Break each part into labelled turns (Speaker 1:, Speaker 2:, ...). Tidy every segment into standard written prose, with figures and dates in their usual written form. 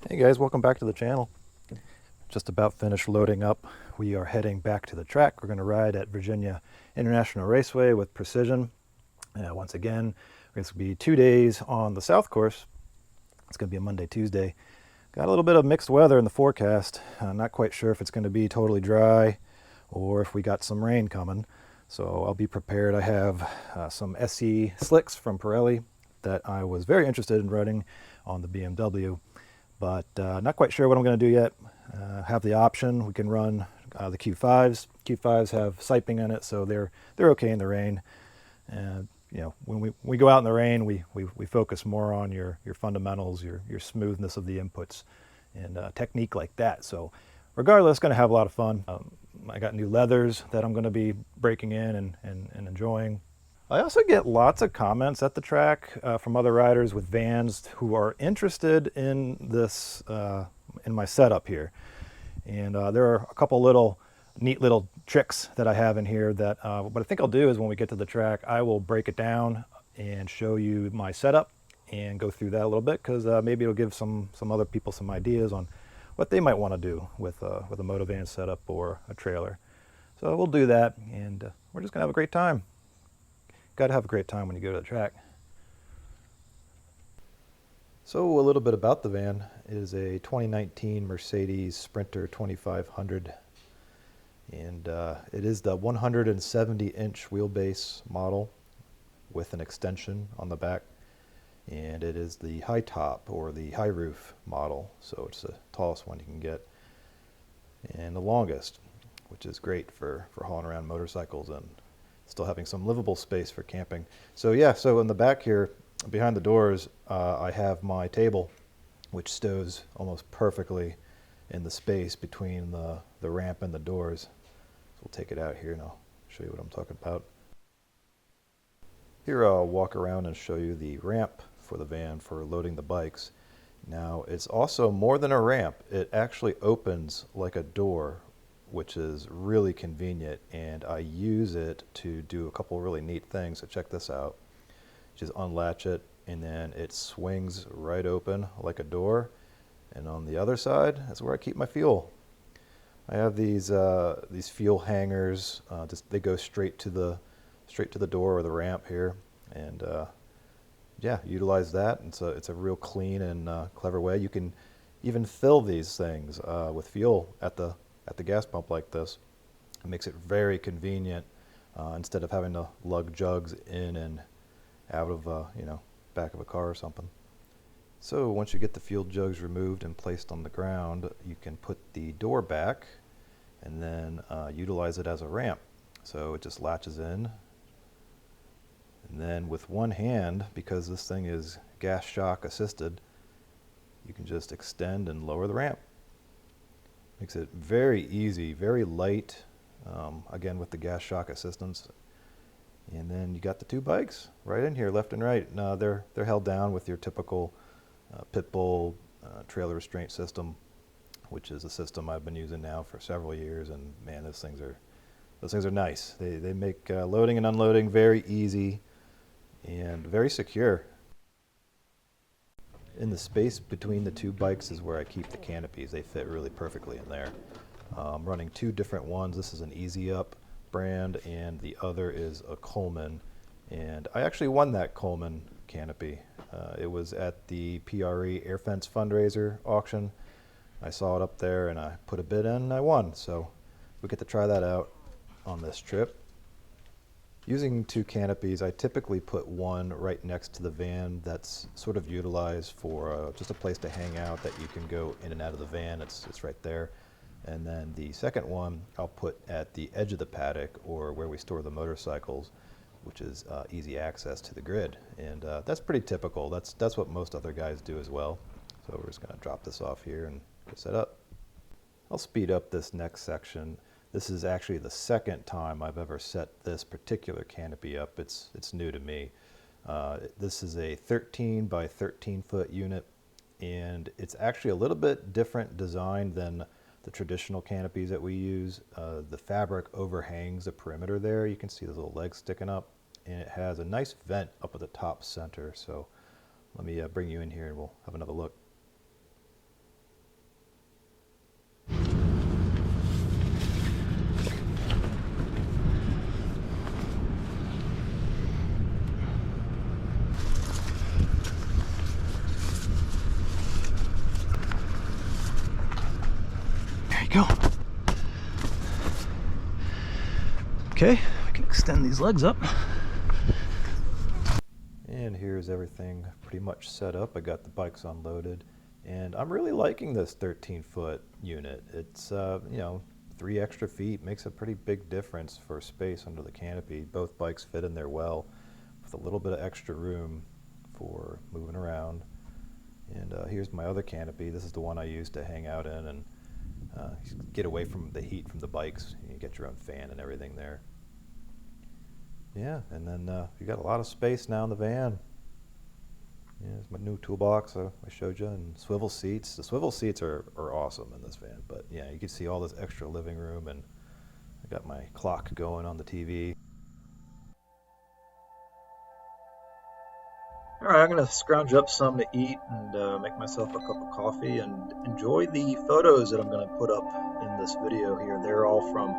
Speaker 1: Hey guys, welcome back to the channel. Just about finished loading up. We are heading back to the track. We're going to ride at Virginia International Raceway with Precision. Once again, it's going to be 2 days on the South Course. It's going to be a Monday, Tuesday. Got a little bit of mixed weather in the forecast. Not quite sure if it's going to be totally dry or if we got some rain coming. So I'll be prepared. I have some SE slicks from Pirelli that I was very interested in riding on the BMW. But not quite sure what I'm going to do yet. Have the option. We can run the Q5s. Q5s have siping in it, so they're okay in the rain. And when we go out in the rain, we focus more on your fundamentals, your smoothness of the inputs, and technique like that. So regardless, going to have a lot of fun. I got new leathers that I'm going to be breaking in and enjoying. I also get lots of comments at the track from other riders with vans who are interested in this, in my setup here. And there are a couple neat little tricks that I have in here that what I think I'll do is when we get to the track, I will break it down and show you my setup and go through that a little bit, because maybe it'll give some other people some ideas on what they might want to do with a Moto-Van setup or a trailer. So we'll do that, and we're just gonna have a great time. Got to have a great time when you go to the track. So a little bit about the van. It is a 2019 Mercedes Sprinter 2500, and it is the 170-inch wheelbase model with an extension on the back, and it is the high top or the high roof model, so it's the tallest one you can get and the longest, which is great for hauling around motorcycles and still having some livable space for camping. So yeah, so in the back here, behind the doors, I have my table, which stows almost perfectly in the space between the ramp and the doors. So we'll take it out here and I'll show you what I'm talking about. Here I'll walk around and show you the ramp for the van for loading the bikes. Now it's also more than a ramp. It actually opens like a door, which is really convenient, and I use it to do a couple really neat things. So check this out. Just unlatch it, and then it swings right open like a door. And on the other side, that's where I keep my fuel. I have these fuel hangers. They go straight to the door or the ramp here, and yeah, utilize that. It's a real clean and clever way. You can even fill these things with fuel at the gas pump like this. It makes it very convenient instead of having to lug jugs in and out of back of a car or something. So once you get the fuel jugs removed and placed on the ground, you can put the door back and then utilize it as a ramp. So it just latches in, and then with one hand, because this thing is gas shock assisted, you can just extend and lower the ramp. Makes it very easy, very light, again with the gas shock assistance. And then you got the two bikes right in here, left and right. Now they're held down with your typical pit bull trailer restraint system, which is a system I've been using now for several years. And man, those things are nice. They make loading and unloading very easy and very secure. In the space between the two bikes is where I keep the canopies. They fit really perfectly in there. I'm running two different ones. This is an Easy Up brand, and the other is a Coleman. And I actually won that Coleman canopy. It was at the PRE Air Fence fundraiser auction. I saw it up there and I put a bid in and I won. So we get to try that out on this trip. Using two canopies, I typically put one right next to the van that's sort of utilized for just a place to hang out that you can go in and out of the van. It's right there. And then the second one I'll put at the edge of the paddock, or where we store the motorcycles, which is easy access to the grid. And that's pretty typical. That's what most other guys do as well. So we're just going to drop this off here and get set up. I'll speed up this next section. This is actually the second time I've ever set this particular canopy up. It's new to me. This is a 13 by 13 foot unit, and it's actually a little bit different design than the traditional canopies that we use. The fabric overhangs the perimeter there. You can see those little legs sticking up, and it has a nice vent up at the top center. So let me bring you in here and we'll have another look.
Speaker 2: go. Okay, we can extend these legs up.
Speaker 1: And here's everything pretty much set up. I got the bikes unloaded, and I'm really liking this 13-foot unit. It's, you know, 3 extra feet makes a pretty big difference for space under the canopy. Both bikes fit in there well with a little bit of extra room for moving around. And here's my other canopy. This is the one I use to hang out in and get away from the heat from the bikes. You get your own fan and everything there. Yeah, and then you got a lot of space now in the van. Yeah, there's my new toolbox I showed you, and swivel seats. The swivel seats are awesome in this van, but yeah, you can see all this extra living room, and I got my clock going on the TV.
Speaker 2: All right, I'm gonna scrounge up some to eat and make myself a cup of coffee and enjoy the photos that I'm gonna put up in this video here. They're all from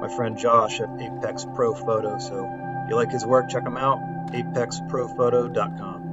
Speaker 2: my friend Josh at Apex Pro Photo. So if you like his work, check him out, apexprophoto.com.